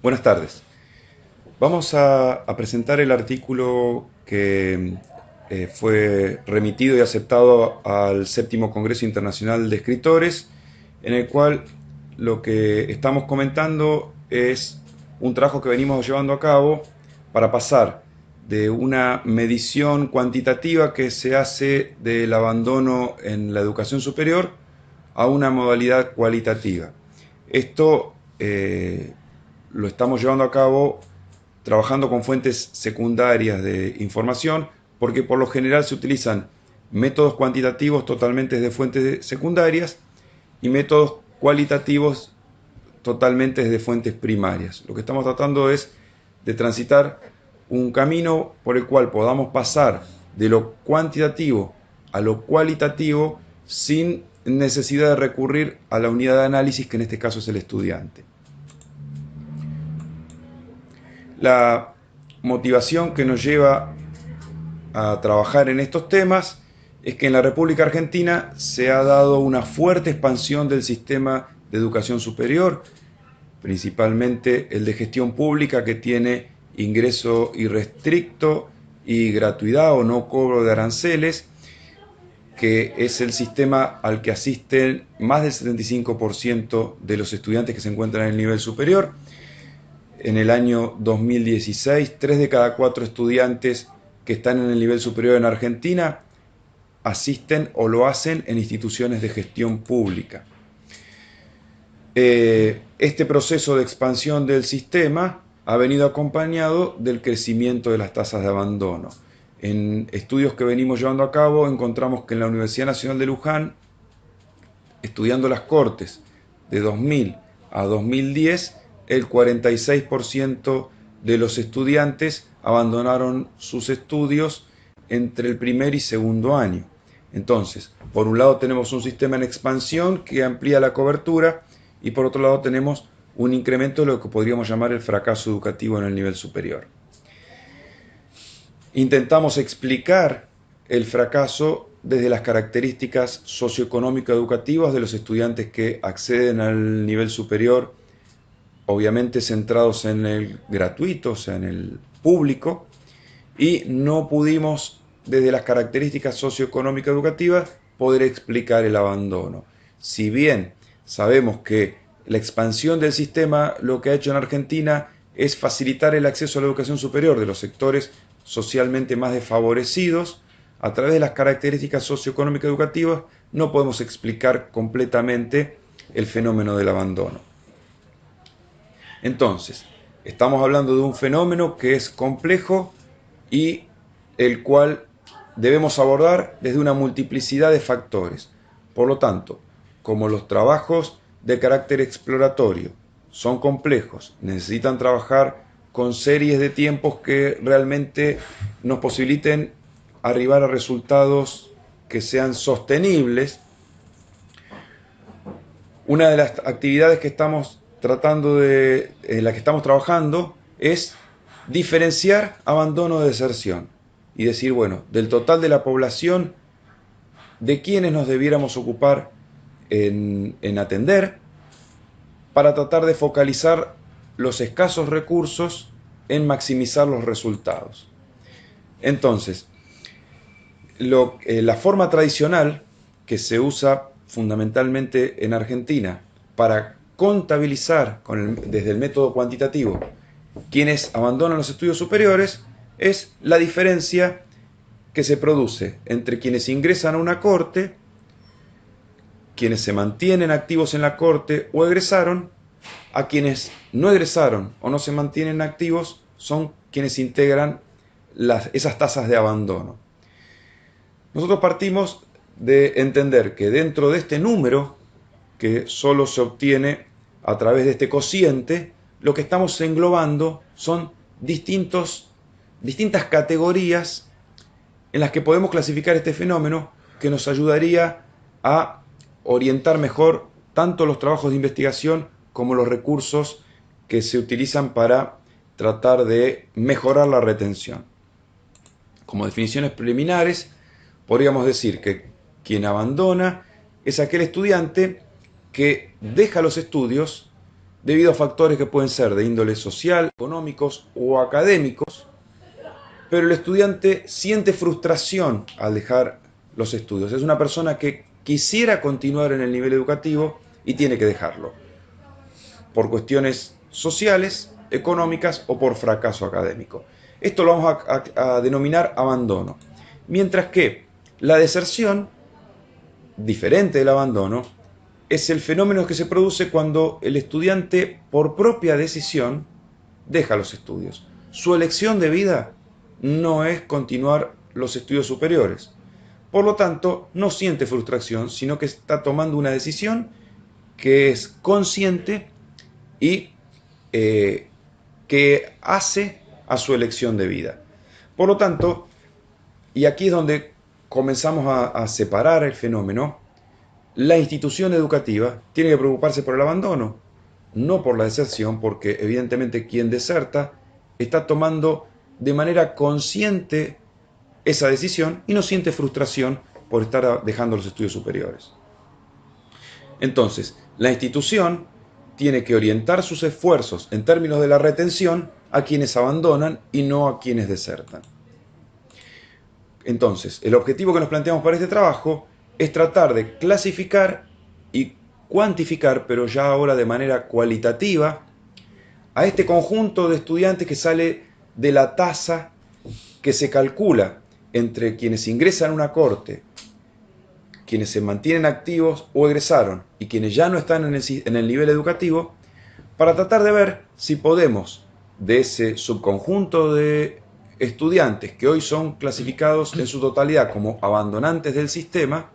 Buenas tardes. Vamos a presentar el artículo que fue remitido y aceptado al séptimo Congreso Internacional de Escritores, en el cual lo que estamos comentando es un trabajo que venimos llevando a cabo para pasar de una medición cuantitativa que se hace del abandono en la educación superior a una modalidad cualitativa. Esto lo estamos llevando a cabo trabajando con fuentes secundarias de información, porque por lo general se utilizan métodos cuantitativos totalmente de fuentes secundarias y métodos cualitativos totalmente de fuentes primarias. Lo que estamos tratando es de transitar un camino por el cual podamos pasar de lo cuantitativo a lo cualitativo sin necesidad de recurrir a la unidad de análisis, que en este caso es el estudiante. La motivación que nos lleva a trabajar en estos temas es que en la República Argentina se ha dado una fuerte expansión del sistema de educación superior, principalmente el de gestión pública, que tiene ingreso irrestricto y gratuidad o no cobro de aranceles, que es el sistema al que asisten más del 75% de los estudiantes que se encuentran en el nivel superior. En el año 2016, 3 de cada 4 estudiantes que están en el nivel superior en Argentina asisten o lo hacen en instituciones de gestión pública. Este proceso de expansión del sistema ha venido acompañado del crecimiento de las tasas de abandono. En estudios que venimos llevando a cabo encontramos que en la Universidad Nacional de Luján, estudiando las Cortes de 2000 a 2010, el 46% de los estudiantes abandonaron sus estudios entre el primer y segundo año. Entonces, por un lado tenemos un sistema en expansión que amplía la cobertura y por otro lado tenemos un incremento de lo que podríamos llamar el fracaso educativo en el nivel superior. Intentamos explicar el fracaso desde las características socioeconómico-educativas de los estudiantes que acceden al nivel superior, obviamente centrados en el gratuito, o sea, en el público, y no pudimos, desde las características socioeconómico-educativas, poder explicar el abandono. Si bien sabemos que la expansión del sistema lo que ha hecho en Argentina es facilitar el acceso a la educación superior de los sectores socialmente más desfavorecidos, a través de las características socioeconómicas educativas no podemos explicar completamente el fenómeno del abandono. Entonces, estamos hablando de un fenómeno que es complejo y el cual debemos abordar desde una multiplicidad de factores. Por lo tanto, como los trabajos de carácter exploratorio son complejos, necesitan trabajar con series de tiempos que realmente nos posibiliten arribar a resultados que sean sostenibles. Una de las actividades que estamos en la que estamos trabajando es diferenciar abandono de deserción y decir, bueno, del total de la población, de quiénes nos debiéramos ocupar en atender, para tratar de focalizar los escasos recursos en maximizar los resultados. Entonces, la forma tradicional que se usa fundamentalmente en Argentina para contabilizar desde el método cuantitativo quienes abandonan los estudios superiores es la diferencia que se produce entre quienes ingresan a una corte, quienes se mantienen activos en la corte o egresaron, a quienes no egresaron o no se mantienen activos, son quienes integran esas tasas de abandono. Nosotros partimos de entender que dentro de este número, que solo se obtiene a través de este cociente, lo que estamos englobando son distintas categorías en las que podemos clasificar este fenómeno, que nos ayudaría a orientar mejor tanto los trabajos de investigación como los recursos que se utilizan para tratar de mejorar la retención. Como definiciones preliminares, podríamos decir que quien abandona es aquel estudiante que deja los estudios debido a factores que pueden ser de índole social, económicos o académicos, pero el estudiante siente frustración al dejar los estudios. Es una persona que quisiera continuar en el nivel educativo y tiene que dejarlo, por cuestiones sociales, económicas o por fracaso académico. Esto lo vamos a denominar abandono. Mientras que la deserción, diferente del abandono, es el fenómeno que se produce cuando el estudiante, por propia decisión, deja los estudios. Su elección de vida no es continuar los estudios superiores. Por lo tanto, no siente frustración, sino que está tomando una decisión que es consciente y que hace a su elección de vida. Por lo tanto, y aquí es donde comenzamos a separar el fenómeno, la institución educativa tiene que preocuparse por el abandono, no por la deserción, porque evidentemente quien deserta está tomando de manera consciente esa decisión y no siente frustración por estar dejando los estudios superiores. Entonces, la institución tiene que orientar sus esfuerzos en términos de la retención a quienes abandonan y no a quienes desertan. Entonces, el objetivo que nos planteamos para este trabajo es tratar de clasificar y cuantificar, pero ya ahora de manera cualitativa, a este conjunto de estudiantes que sale de la tasa que se calcula entre quienes ingresan a una corte, quienes se mantienen activos o egresaron y quienes ya no están en el nivel educativo, para tratar de ver si podemos, de ese subconjunto de estudiantes que hoy son clasificados en su totalidad como abandonantes del sistema,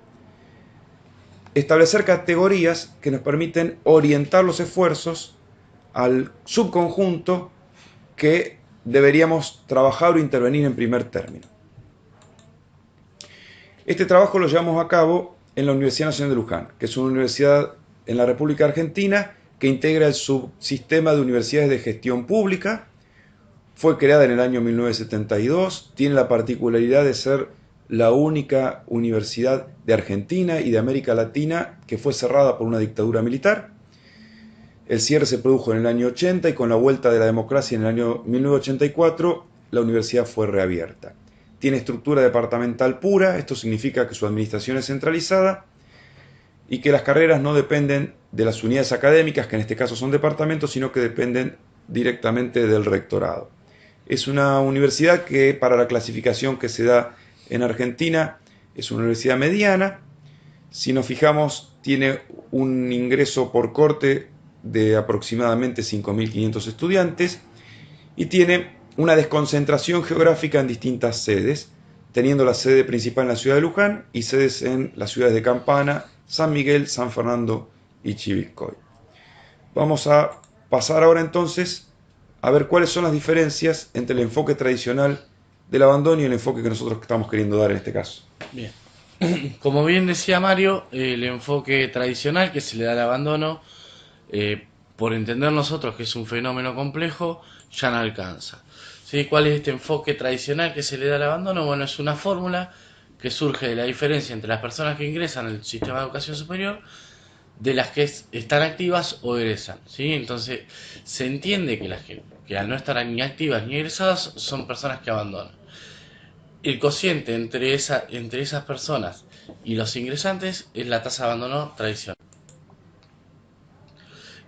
establecer categorías que nos permiten orientar los esfuerzos al subconjunto que deberíamos trabajar o intervenir en primer término. Este trabajo lo llevamos a cabo en la Universidad Nacional de Luján, que es una universidad en la República Argentina que integra el subsistema de universidades de gestión pública. Fue creada en el año 1972, tiene la particularidad de ser la única universidad de Argentina y de América Latina que fue cerrada por una dictadura militar. El cierre se produjo en el año 80 y con la vuelta de la democracia en el año 1984, la universidad fue reabierta. Tiene estructura departamental pura, esto significa que su administración es centralizada y que las carreras no dependen de las unidades académicas, que en este caso son departamentos, sino que dependen directamente del rectorado. Es una universidad que, para la clasificación que se da en Argentina, es una universidad mediana. Si nos fijamos, tiene un ingreso por corte de aproximadamente 5.500 estudiantes y tiene una desconcentración geográfica en distintas sedes, teniendo la sede principal en la ciudad de Luján y sedes en las ciudades de Campana, San Miguel, San Fernando y Chivilcoy. Vamos a pasar ahora entonces a ver cuáles son las diferencias entre el enfoque tradicional del abandono y el enfoque que nosotros estamos queriendo dar en este caso. Bien, como bien decía Mario, el enfoque tradicional que se le da al abandono, por entender nosotros que es un fenómeno complejo, ya no alcanza. ¿Sí? ¿Cuál es este enfoque tradicional que se le da al abandono? Bueno, es una fórmula que surge de la diferencia entre las personas que ingresan al sistema de educación superior de las que están activas o egresan, ¿sí? Entonces, se entiende que las que al no estar ni activas ni egresadas son personas que abandonan. El cociente entre esas personas y los ingresantes es la tasa de abandono tradicional.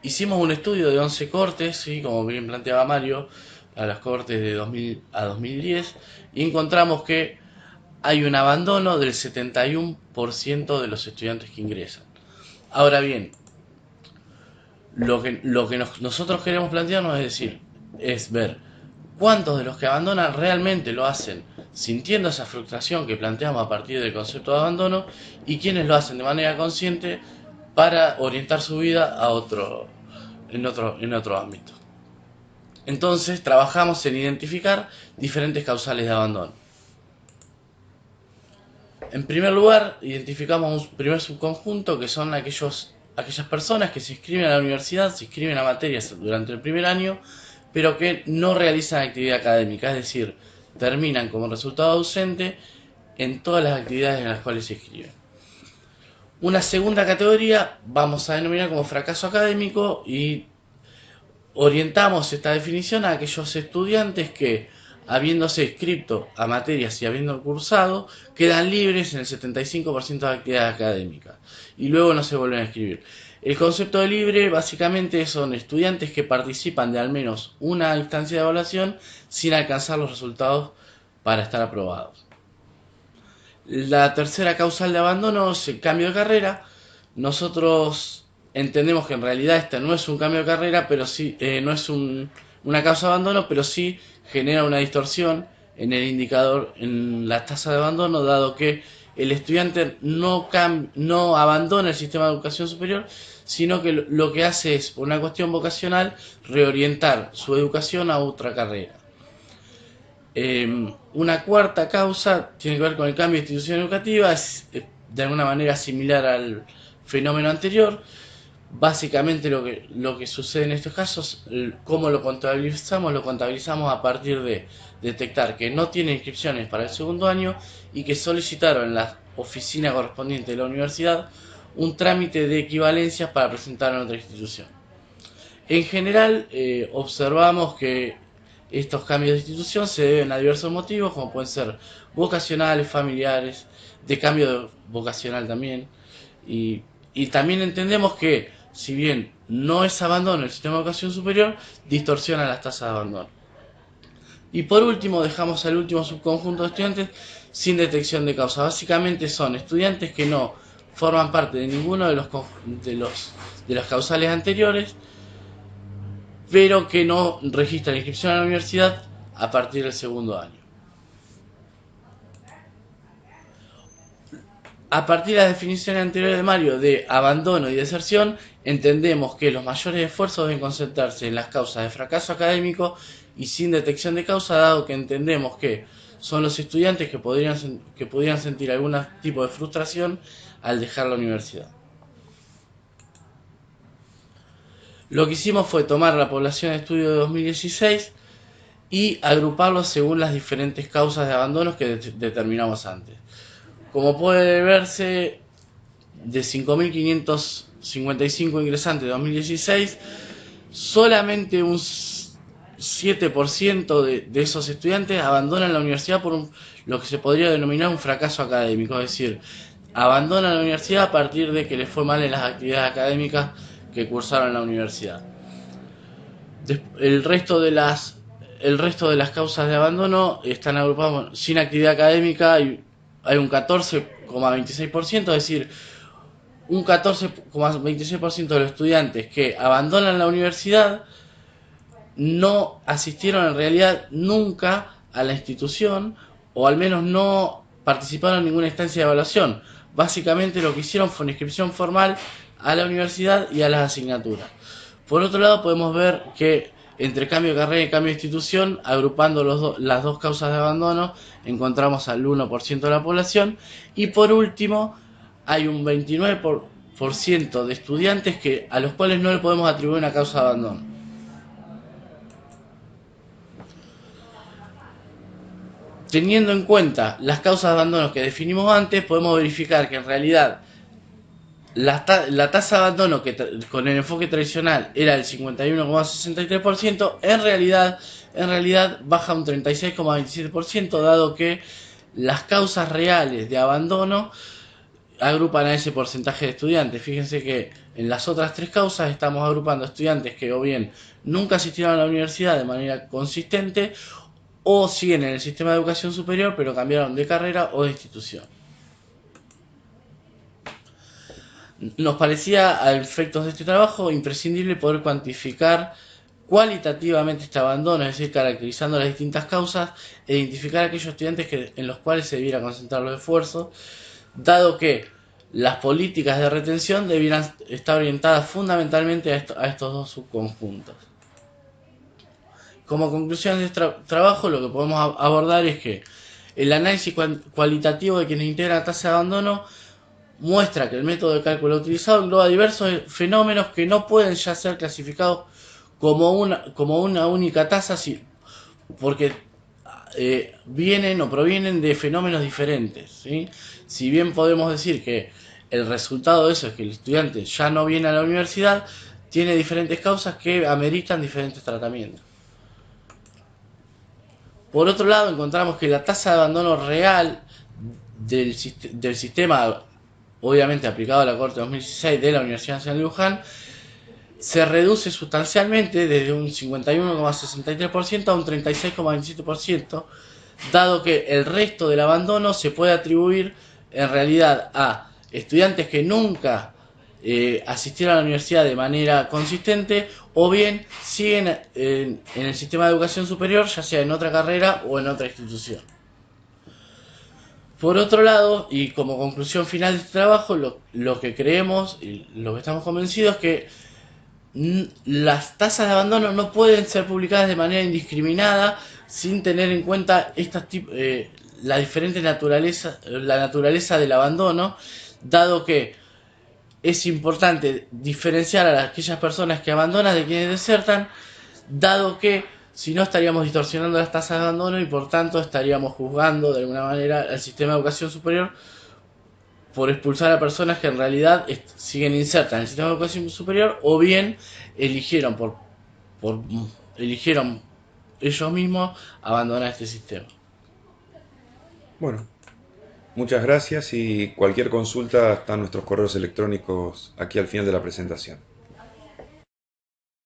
Hicimos un estudio de 11 cortes, ¿sí? Como bien planteaba Mario, a las cortes de 2000 a 2010, y encontramos que hay un abandono del 71% de los estudiantes que ingresan. Ahora bien, lo que nosotros queremos plantearnos es ver cuántos de los que abandonan realmente lo hacen sintiendo esa frustración que planteamos a partir del concepto de abandono y quiénes lo hacen de manera consciente para orientar su vida a en otro ámbito. Entonces trabajamos en identificar diferentes causales de abandono. En primer lugar, identificamos un primer subconjunto que son aquellas personas que se inscriben a la universidad, se inscriben a materias durante el primer año, pero que no realizan actividad académica, es decir, terminan como resultado ausente en todas las actividades en las cuales se inscriben. Una segunda categoría vamos a denominar como fracaso académico y Orientamos esta definición a aquellos estudiantes que, habiéndose inscrito a materias y habiendo cursado, quedan libres en el 75% de actividad académica y luego no se vuelven a inscribir. El concepto de libre básicamente son estudiantes que participan de al menos una instancia de evaluación sin alcanzar los resultados para estar aprobados. La tercera causal de abandono es el cambio de carrera. Nosotros entendemos que en realidad este no es un cambio de carrera, pero sí no es una causa de abandono, pero sí genera una distorsión en el indicador, en la tasa de abandono, dado que el estudiante no abandona el sistema de educación superior, sino que lo que hace es, por una cuestión vocacional, reorientar su educación a otra carrera. Una cuarta causa tiene que ver con el cambio de institución educativa, es de alguna manera similar al fenómeno anterior. Básicamente lo que sucede en estos casos, ¿cómo lo contabilizamos? Lo contabilizamos a partir de detectar que no tiene inscripciones para el segundo año y que solicitaron en la oficina correspondiente de la universidad un trámite de equivalencias para presentar en otra institución. En general, observamos que estos cambios de institución se deben a diversos motivos, como pueden ser vocacionales, familiares, de cambio vocacional también, y también entendemos que, si bien no es abandono el sistema de educación superior, distorsiona las tasas de abandono. Y por último, dejamos al último subconjunto de estudiantes sin detección de causa. Básicamente son estudiantes que no forman parte de ninguno de los causales anteriores, pero que no registran inscripción a la universidad a partir del segundo año. A partir de la definición anterior de Mario de abandono y deserción, entendemos que los mayores esfuerzos deben concentrarse en las causas de fracaso académico y sin detección de causa, dado que entendemos que son los estudiantes que podrían sentir algún tipo de frustración al dejar la universidad. Lo que hicimos fue tomar la población de estudio de 2016 y agruparlos según las diferentes causas de abandonos que determinamos antes. Como puede verse, de 5.555 ingresantes de 2016, solamente un 7% de esos estudiantes abandonan la universidad por lo que se podría denominar un fracaso académico, es decir, abandonan la universidad a partir de que les fue mal en las actividades académicas que cursaron en la universidad. El resto de las causas de abandono están agrupadas sin actividad académica. Hay un 14,26%, es decir, un 14,26% de los estudiantes que abandonan la universidad no asistieron en realidad nunca a la institución, o al menos no participaron en ninguna instancia de evaluación. Básicamente lo que hicieron fue una inscripción formal a la universidad y a las asignaturas. Por otro lado, podemos ver que entre cambio de carrera y cambio de institución, agrupando las dos causas de abandono, encontramos al 1% de la población. Y por último, hay un 29% de estudiantes a los cuales no le podemos atribuir una causa de abandono. Teniendo en cuenta las causas de abandono que definimos antes, podemos verificar que en realidad la tasa de abandono que con el enfoque tradicional era el 51,63%, en realidad baja un 36,27%, dado que las causas reales de abandono agrupan a ese porcentaje de estudiantes. Fíjense que en las otras tres causas estamos agrupando estudiantes que o bien nunca asistieron a la universidad de manera consistente, o siguen en el sistema de educación superior pero cambiaron de carrera o de institución. Nos parecía, a efectos de este trabajo, imprescindible poder cuantificar cualitativamente este abandono, es decir, caracterizando las distintas causas e identificar aquellos estudiantes en los cuales se debiera concentrar los esfuerzos, dado que las políticas de retención debieran estar orientadas fundamentalmente a estos dos subconjuntos. Como conclusión de este trabajo, lo que podemos abordar es que el análisis cualitativo de quienes integran la tasa de abandono muestra que el método de cálculo utilizado engloba diversos fenómenos que no pueden ya ser clasificados como una única tasa, porque vienen o provienen de fenómenos diferentes, ¿sí? Si bien podemos decir que el resultado de eso es que el estudiante ya no viene a la universidad, tiene diferentes causas que ameritan diferentes tratamientos. Por otro lado, encontramos que la tasa de abandono real del sistema, obviamente aplicado a la Corte 2016 de la Universidad Nacional de Luján, se reduce sustancialmente desde un 51,63% a un 36,27%, dado que el resto del abandono se puede atribuir en realidad a estudiantes que nunca asistieron a la universidad de manera consistente o bien siguen en el sistema de educación superior, ya sea en otra carrera o en otra institución. Por otro lado, y como conclusión final de este trabajo, lo que creemos y lo que estamos convencidos es que las tasas de abandono no pueden ser publicadas de manera indiscriminada sin tener en cuenta la diferente naturaleza del abandono, dado que es importante diferenciar a aquellas personas que abandonan de quienes desertan, dado que si no estaríamos distorsionando las tasas de abandono y por tanto estaríamos juzgando de alguna manera al sistema de educación superior por expulsar a personas que en realidad siguen insertas en el sistema de educación superior o bien eligieron eligieron ellos mismos abandonar este sistema. Bueno, muchas gracias y cualquier consulta están nuestros correos electrónicos aquí al final de la presentación.